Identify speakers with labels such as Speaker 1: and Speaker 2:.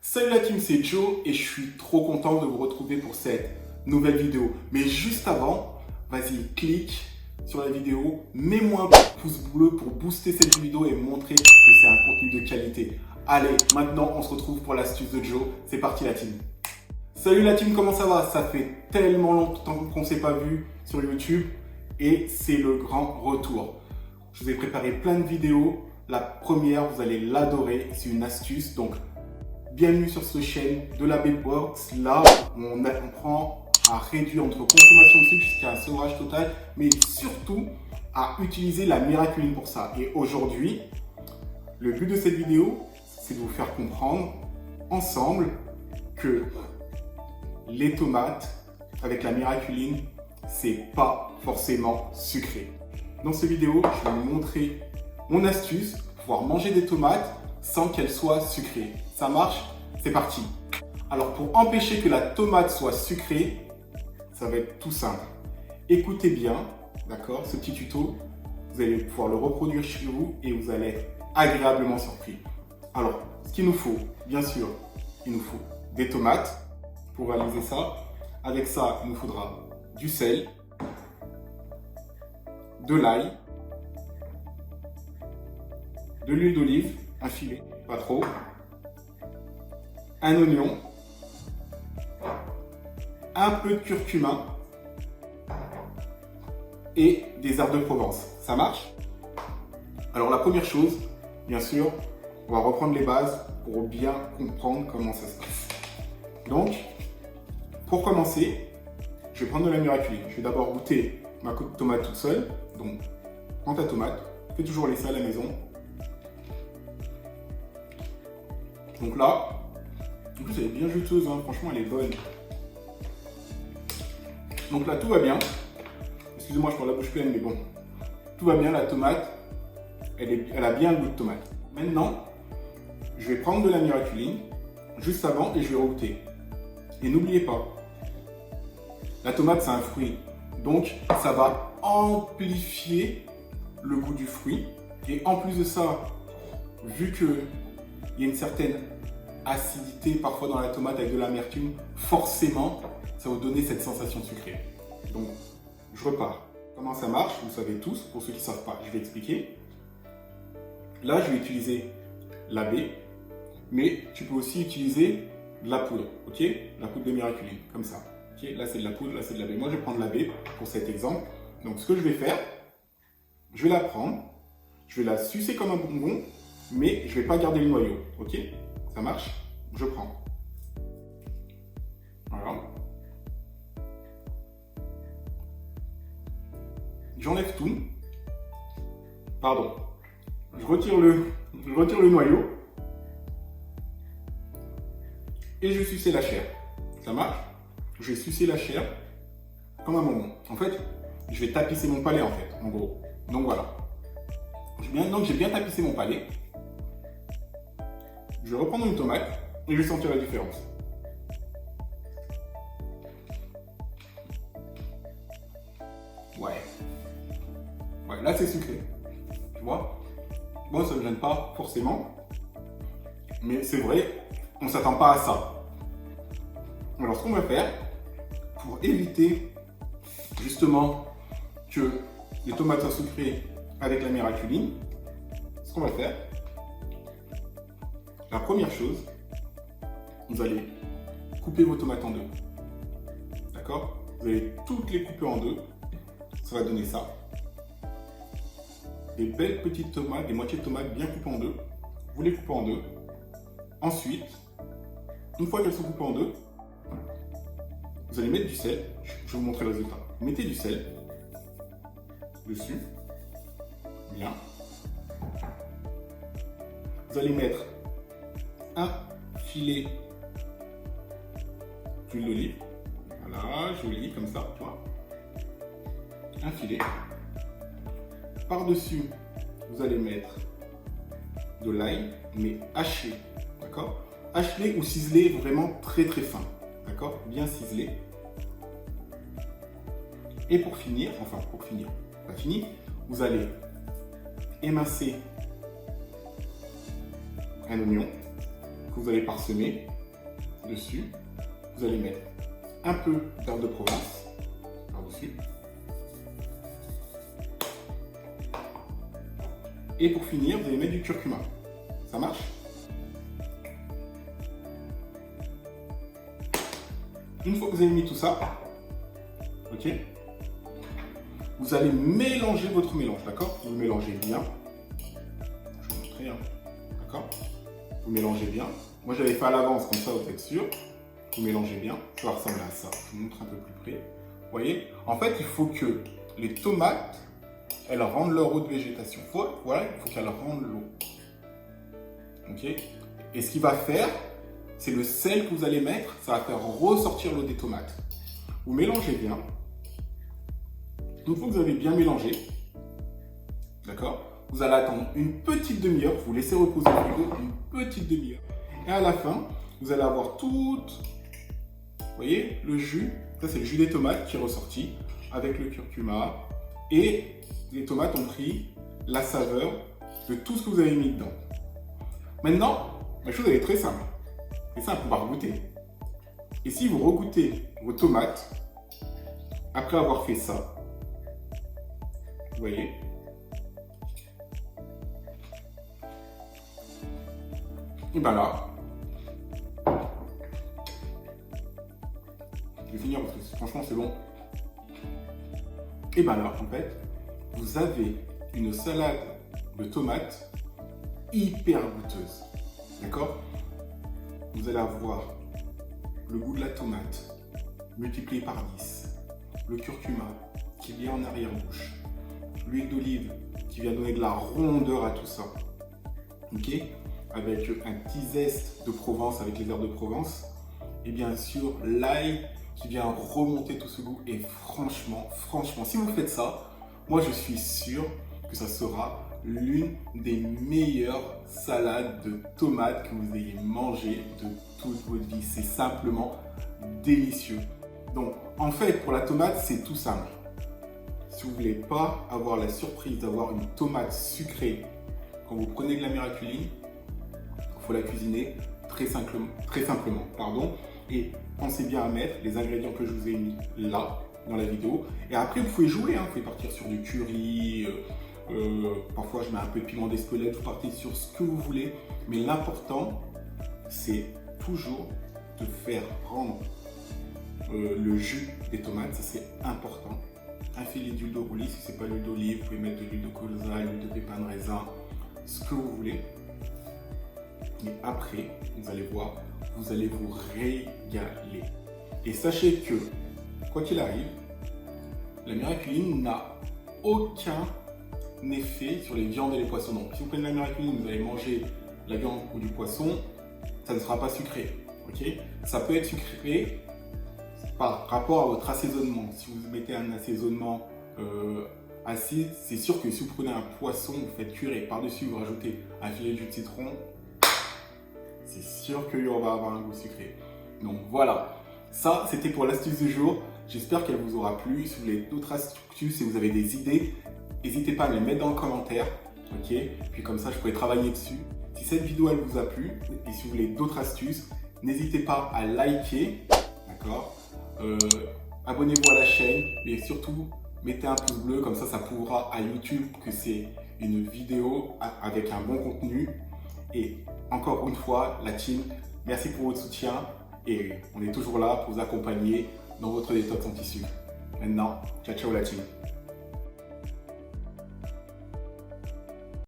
Speaker 1: Salut la team, c'est Joe et je suis trop content de vous retrouver pour cette nouvelle vidéo. Mais juste avant, vas-y, clique sur la vidéo, mets-moi un pouce bleu pour booster cette vidéo et montrer que c'est un contenu de qualité. Allez, maintenant on se retrouve pour l'astuce de Joe. C'est parti la team. Salut la team, comment ça va? Ça fait tellement longtemps qu'on ne s'est pas vu sur YouTube et c'est le grand retour. Je vous ai préparé plein de vidéos. La première, vous allez l'adorer, c'est une astuce. Donc, bienvenue sur cette chaîne de la B-Box. Là, on apprend à réduire notre consommation de sucre jusqu'à un sevrage total, mais surtout à utiliser la Miraculine pour ça. Et aujourd'hui, le but de cette vidéo, c'est de vous faire comprendre ensemble que les tomates avec la Miraculine, c'est pas forcément sucré. Dans cette vidéo, je vais vous montrer mon astuce pour pouvoir manger des tomates sans qu'elles soient sucrées. Ça marche? C'est parti! Alors pour empêcher que la tomate soit sucrée, ça va être tout simple. Écoutez bien, d'accord, ce petit tuto, vous allez pouvoir le reproduire chez vous et vous allez être agréablement surpris. Alors, ce qu'il nous faut, bien sûr, il nous faut des tomates pour réaliser ça. Avec ça, il nous faudra du sel, de l'ail, de l'huile d'olive, un filet, pas trop, un oignon, un peu de curcuma et des herbes de Provence. Ça marche? Alors la première chose, bien sûr, on va reprendre les bases pour bien comprendre comment ça se passe. Donc, pour commencer, je vais prendre de la Miraculine. Je vais d'abord goûter ma tomate toute seule. Donc, prends ta tomate, fais toujours l'essai à la maison. Donc là, en plus elle est bien juteuse, hein. Franchement elle est bonne. Donc là tout va bien. Excusez-moi, je prends la bouche pleine, mais bon. Tout va bien, la tomate, elle a bien le goût de tomate. Maintenant, je vais prendre de la Miraculine juste avant et je vais regoûter. Et n'oubliez pas, la tomate c'est un fruit. Donc ça va amplifier le goût du fruit. Et en plus de ça, vu qu'il y a une certaine acidité parfois dans la tomate avec de l'amertume, forcément ça va vous donner cette sensation sucrée. Donc je repars. Comment ça marche? Vous savez tous, pour ceux qui ne savent pas, je vais expliquer. Là je vais utiliser la baie, mais tu peux aussi utiliser de la poudre, ok? La poudre de Miraculine, comme ça. Okay, là c'est de la poudre, là c'est de la baie. Moi je vais prendre la baie pour cet exemple. Donc ce que je vais faire, je vais la prendre, je vais la sucer comme un bonbon, mais je ne vais pas garder le noyau. Ok? Ça marche? Je prends. Voilà. J'enlève tout. Pardon. Je retire le noyau. Et je vais sucer la chair. Ça marche? Je vais sucer la chair comme un bonbon. En fait, je vais tapisser mon palais en fait, en gros. Donc voilà. Maintenant que j'ai bien tapissé mon palais, je vais reprendre une tomate et je vais sentir la différence. Ouais. Ouais, là c'est sucré. Tu vois? Bon, ça ne me gêne pas forcément. Mais c'est vrai, on ne s'attend pas à ça. Alors ce qu'on va faire, pour éviter justement que les tomates soient sucrées avec la Miraculine, ce qu'on va faire, la première chose, vous allez couper vos tomates en deux. D'accord? Vous allez toutes les couper en deux. Ça va donner ça. Des belles petites tomates, des moitiés de tomates bien coupées en deux. Vous les coupez en deux. Ensuite, une fois qu'elles sont coupées en deux, vous allez mettre du sel. Je vais vous montrer le résultat. Mettez du sel dessus. Bien. Vous allez mettre un filet d'huile d'olive. Voilà, joli, comme ça, tu vois. Un filet. Par-dessus, vous allez mettre de l'ail, mais haché. D'accord? Haché ou ciselé vraiment très très fin. D'accord? Bien ciselé. Et pour finir, pas fini, vous allez émincer un oignon que que vous allez parsemer dessus. Vous allez mettre un peu d'herbe de Provence par-dessus. Et pour finir, vous allez mettre du curcuma. Ça marche? Une fois que vous avez mis tout ça, ok, vous allez mélanger votre mélange, d'accord? Vous mélangez bien. Je vais vous montrer, hein. D'accord? Vous mélangez bien. Moi, j'avais fait à l'avance, comme ça, vous êtes sûr. Vous mélangez bien. Ça va ressembler à ça. Je vous montre un peu plus près. Vous voyez? En fait, il faut que les tomates, elles rendent leur eau de végétation. Voilà, il faut qu'elles rendent l'eau. Ok? Et ce qu'il va faire, c'est le sel que vous allez mettre, ça va faire ressortir l'eau des tomates. Vous mélangez bien. Une fois que vous avez bien mélangé, d'accord, vous allez attendre une petite demi-heure, vous laissez reposer au frigo une petite demi-heure. Et à la fin, vous allez avoir tout, vous voyez, le jus, ça c'est le jus des tomates qui est ressorti avec le curcuma. Et les tomates ont pris la saveur de tout ce que vous avez mis dedans. Maintenant, la chose elle est très simple. C'est simple, on va regoûter. Et si vous regoutez vos tomates, après avoir fait ça, vous voyez, et bien là, je vais finir parce que franchement c'est bon. Et bien là, en fait, vous avez une salade de tomates hyper goûteuse. D'accord? Vous allez avoir le goût de la tomate multiplié par 10, le curcuma qui vient en arrière-bouche, l'huile d'olive qui vient donner de la rondeur à tout ça, ok, avec un petit zeste de Provence avec les herbes de Provence, et bien sûr l'ail qui vient remonter tout ce goût. Et franchement, si vous faites ça, moi je suis sûr que ça sera l'une des meilleures salades de tomates que vous ayez mangé de toute votre vie. C'est simplement délicieux. Donc en fait, pour la tomate, c'est tout simple. Si vous ne voulez pas avoir la surprise d'avoir une tomate sucrée quand vous prenez de la miraculine, il faut la cuisiner très simplement. Et pensez bien à mettre les ingrédients que je vous ai mis là, dans la vidéo. Et après, vous pouvez jouer, hein. Vous pouvez partir sur du curry, parfois je mets un peu de piment d'Espelette, vous partez sur ce que vous voulez. Mais l'important, c'est toujours de faire rendre le jus des tomates, ça c'est important. Un filet d'huile de roulis, si ce n'est pas l'huile d'olive, vous pouvez mettre de l'huile de colza, l'huile de pépins de raisin, ce que vous voulez. Et après, vous allez voir, vous allez vous régaler. Et sachez que, quoi qu'il arrive, la miraculine n'a aucun effet sur les viandes et les poissons. Donc, si vous prenez la miraculine, vous allez manger la viande ou du poisson, ça ne sera pas sucré. Okay? Ça peut être sucré par rapport à votre assaisonnement. Si vous mettez un assaisonnement acide, c'est sûr que si vous prenez un poisson, vous faites cuire et par-dessus vous rajoutez un filet de jus de citron, c'est sûr qu'il va avoir un goût sucré. Donc voilà, ça c'était pour l'astuce du jour. J'espère qu'elle vous aura plu. Si vous voulez d'autres astuces, si vous avez des idées, n'hésitez pas à me les mettre dans le commentaire. Ok, puis comme ça je pourrai travailler dessus. Si cette vidéo elle vous a plu et si vous voulez d'autres astuces, n'hésitez pas à liker, d'accord, abonnez-vous à la chaîne, mais surtout mettez un pouce bleu, comme ça prouvera à YouTube que c'est une vidéo avec un bon contenu. Et encore une fois, la team, merci pour votre soutien et on est toujours là pour vous accompagner dans votre détox anti-sucre. Maintenant, ciao ciao la team.